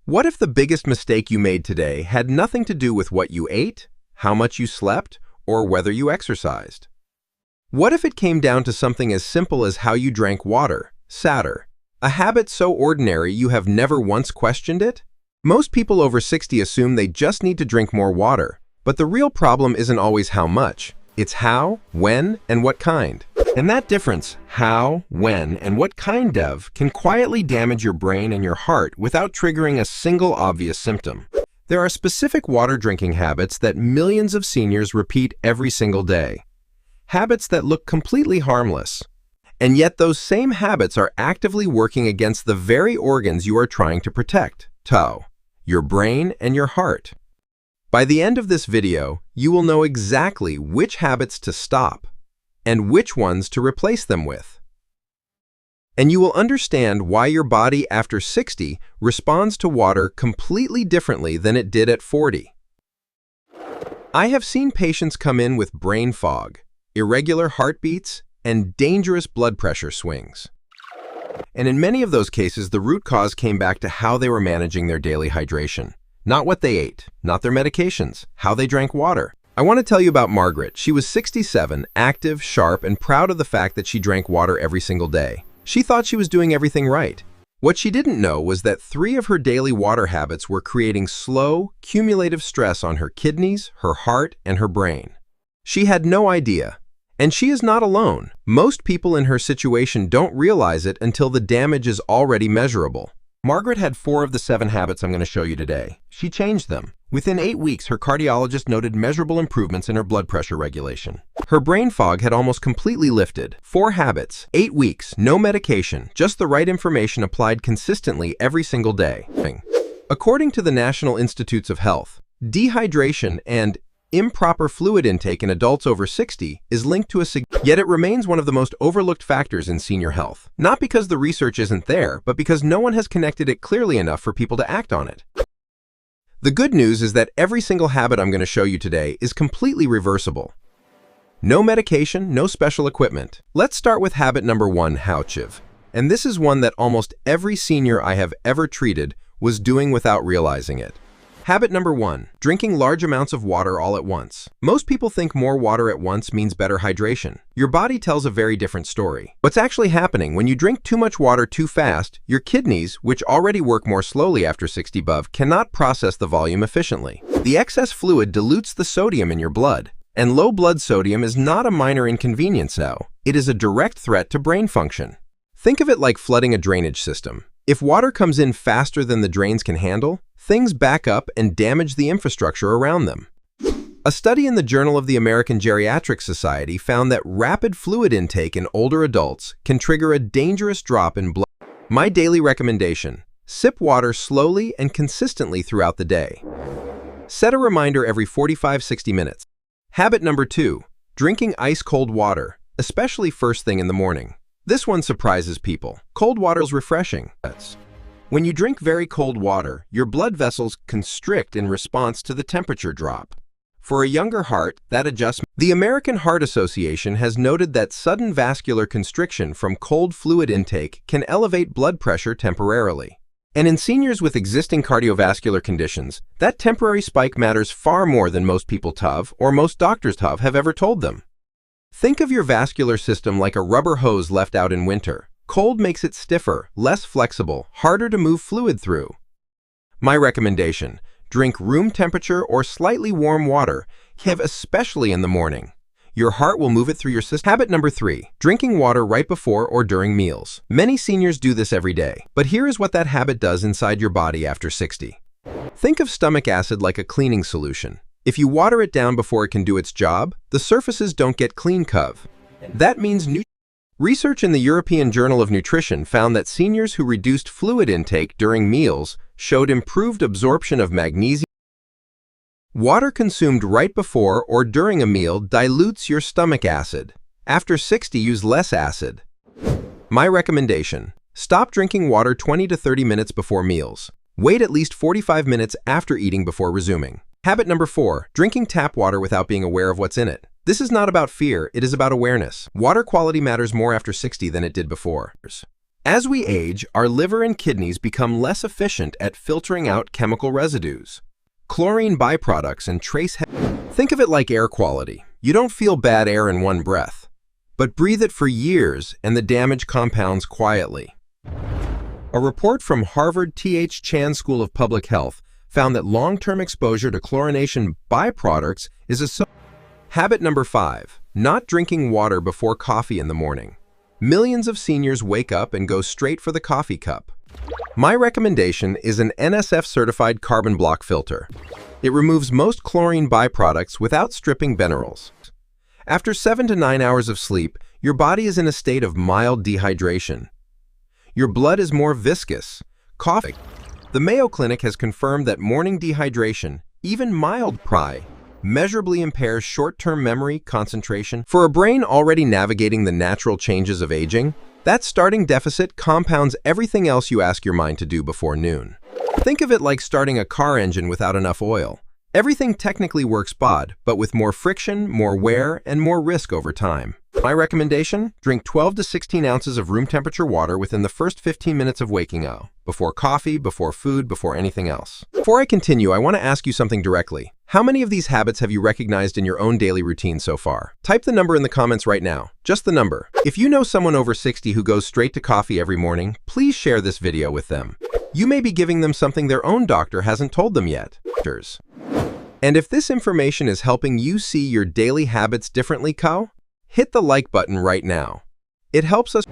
What if the biggest mistake you made today had nothing to do with what you ate, how much you slept, or whether you exercised? What if it came down to something as simple as how you drank water, sadder, a habit so ordinary you have never once questioned it? Most people over 60 assume they just need to drink more water, but the real problem isn't always how much. It's how, when, and what kind. And that difference, how, when, and what kind of, can quietly damage your brain and your heart without triggering a single obvious symptom. There are specific water drinking habits that millions of seniors repeat every single day. Habits that look completely harmless. And yet those same habits are actively working against the very organs you are trying to protect, your brain and your heart. By the end of this video, you will know exactly which habits to stop and which ones to replace them with. And you will understand why your body after 60 responds to water completely differently than it did at 40. I have seen patients come in with brain fog, irregular heartbeats, and dangerous blood pressure swings. And in many of those cases, the root cause came back to how they were managing their daily hydration. Not what they ate, not their medications, how they drank water. I want to tell you about Margaret. She was 67, active, sharp, and proud of the fact that she drank water every single day. She thought she was doing everything right. What she didn't know was that 3 of her daily water habits were creating slow, cumulative stress on her kidneys, her heart, and her brain. She had no idea. And she is not alone. Most people in her situation don't realize it until the damage is already measurable. Margaret had 4 of the 7 habits I'm going to show you today. She changed them. Within 8 weeks, her cardiologist noted measurable improvements in her blood pressure regulation. Her brain fog had almost completely lifted. 4 habits, 8 weeks, no medication, just the right information applied consistently every single day. According to the National Institutes of Health, dehydration and improper fluid intake in adults over 60 is linked to yet it remains one of the most overlooked factors in senior health. Not because the research isn't there, but because no one has connected it clearly enough for people to act on it. The good news is that every single habit I'm going to show you today is completely reversible. No medication, no special equipment. Let's start with habit number 1, houchiv. And this is one that almost every senior I have ever treated was doing without realizing it. Habit number 1, drinking large amounts of water all at once. Most people think more water at once means better hydration. Your body tells a very different story. What's actually happening when you drink too much water too fast, your kidneys, which already work more slowly after 60 above, cannot process the volume efficiently. The excess fluid dilutes the sodium in your blood. And low blood sodium is not a minor inconvenience now. It is a direct threat to brain function. Think of it like flooding a drainage system. If water comes in faster than the drains can handle, things back up and damage the infrastructure around them. A study in the Journal of the American Geriatric Society found that rapid fluid intake in older adults can trigger a dangerous drop in blood. My daily recommendation: sip water slowly and consistently throughout the day. Set a reminder every 45-60 minutes. Habit number 2, drinking ice-cold water, especially first thing in the morning. This one surprises people. Cold water is refreshing. When you drink very cold water, your blood vessels constrict in response to the temperature drop. For a younger heart, that adjustment. The American Heart Association has noted that sudden vascular constriction from cold fluid intake can elevate blood pressure temporarily. And in seniors with existing cardiovascular conditions, that temporary spike matters far more than most people or most doctors have ever told them. Think of your vascular system like a rubber hose left out in winter. Cold makes it stiffer, less flexible, harder to move fluid through. My recommendation: drink room temperature or slightly warm water, especially in the morning. Your heart will move it through your system. Habit number 3, drinking water right before or during meals. Many seniors do this every day, but here is what that habit does inside your body after 60. Think of stomach acid like a cleaning solution. If you water it down before it can do its job, the surfaces don't get clean. That means research in the European Journal of Nutrition found that seniors who reduced fluid intake during meals showed improved absorption of magnesium. Water consumed right before or during a meal dilutes your stomach acid. After 60, use less acid. My recommendation: stop drinking water 20 to 30 minutes before meals. Wait at least 45 minutes after eating before resuming. Habit number 4, drinking tap water without being aware of what's in it. This is not about fear, it is about awareness. Water quality matters more after 60 than it did before. As we age, our liver and kidneys become less efficient at filtering out chemical residues, chlorine byproducts, and trace. Think of it like air quality. You don't feel bad air in one breath, but breathe it for years and the damage compounds quietly. A report from Harvard T.H. Chan School of Public Health found that long-term exposure to chlorination byproducts is a Habit number 5, not drinking water before coffee in the morning. Millions of seniors wake up and go straight for the coffee cup. My recommendation is an NSF-certified carbon block filter. It removes most chlorine byproducts without stripping minerals. After 7 to 9 hours of sleep, your body is in a state of mild dehydration. Your blood is more viscous. Coffee. The Mayo Clinic has confirmed that morning dehydration, even mild measurably impairs short-term memory, concentration. For a brain already navigating the natural changes of aging, that starting deficit compounds everything else you ask your mind to do before noon. Think of it like starting a car engine without enough oil. Everything technically works but with more friction, more wear, and more risk over time. My recommendation? Drink 12 to 16 ounces of room temperature water within the first 15 minutes of waking up. Before coffee, before food, before anything else. Before I continue, I want to ask you something directly. How many of these habits have you recognized in your own daily routine so far? Type the number in the comments right now. Just the number. If you know someone over 60 who goes straight to coffee every morning, please share this video with them. You may be giving them something their own doctor hasn't told them yet. And if this information is helping you see your daily habits differently, hit the like button right now. It helps us.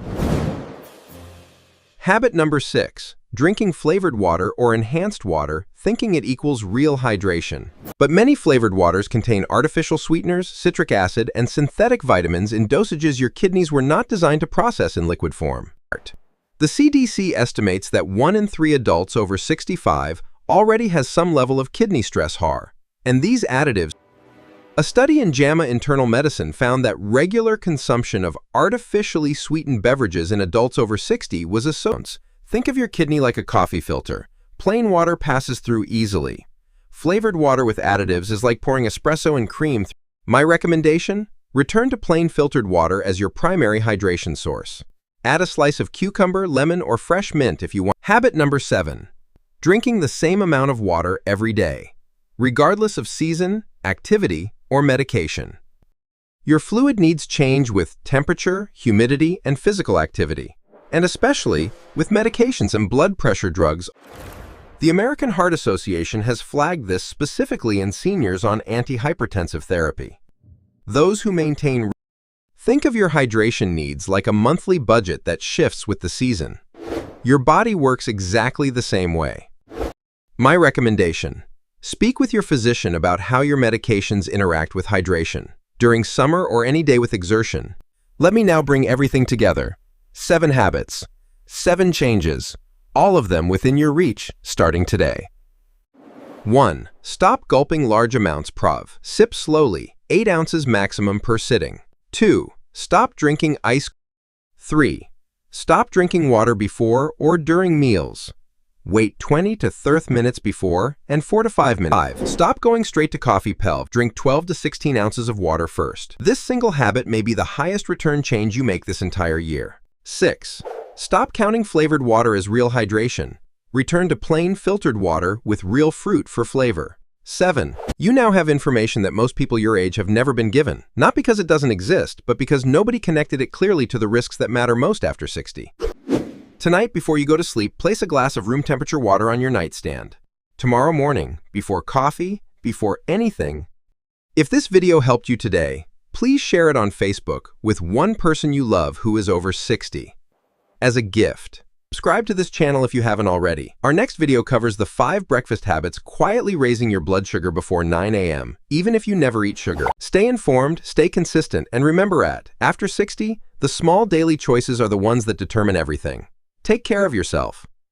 Habit number 6, drinking flavored water or enhanced water, thinking it equals real hydration. But many flavored waters contain artificial sweeteners, citric acid, and synthetic vitamins in dosages your kidneys were not designed to process in liquid form. The CDC estimates that 1 in 3 adults over 65 already has some level of kidney stress and these additives. A study in JAMA Internal Medicine found that regular consumption of artificially sweetened beverages in adults over 60 was associated. Think of your kidney like a coffee filter. Plain water passes through easily. Flavored water with additives is like pouring espresso and cream. My recommendation? Return to plain filtered water as your primary hydration source. Add a slice of cucumber, lemon, or fresh mint if you want. Habit number 7, drinking the same amount of water every day, regardless of season, activity, or medication. Your fluid needs change with temperature, humidity, and physical activity, and especially with medications and blood pressure drugs. The American Heart Association has flagged this specifically in seniors on antihypertensive therapy. Those who maintain. Think of your hydration needs like a monthly budget that shifts with the season. Your body works exactly the same way. My recommendation: speak with your physician about how your medications interact with hydration during summer or any day with exertion. Let me now bring everything together. 7 habits, 7 changes, all of them within your reach, starting today. 1. Stop gulping large amounts prov. Sip slowly, 8 ounces maximum per sitting. 2. Stop drinking ice. 3. Stop drinking water before or during meals. Wait 20 to 30 minutes before and 4 to 5 minutes. 5. Stop going straight to coffee. Drink 12 to 16 ounces of water first. This single habit may be the highest return change you make this entire year. 6. Stop counting flavored water as real hydration. Return to plain filtered water with real fruit for flavor. 7. You now have information that most people your age have never been given, not because it doesn't exist, but because nobody connected it clearly to the risks that matter most after 60. Tonight, before you go to sleep, place a glass of room temperature water on your nightstand. Tomorrow morning, before coffee, before anything. If this video helped you today, please share it on Facebook with one person you love who is over 60. As a gift. Subscribe to this channel if you haven't already. Our next video covers the 5 breakfast habits quietly raising your blood sugar before 9 a.m., even if you never eat sugar. Stay informed, stay consistent, and remember after 60, the small daily choices are the ones that determine everything. Take care of yourself.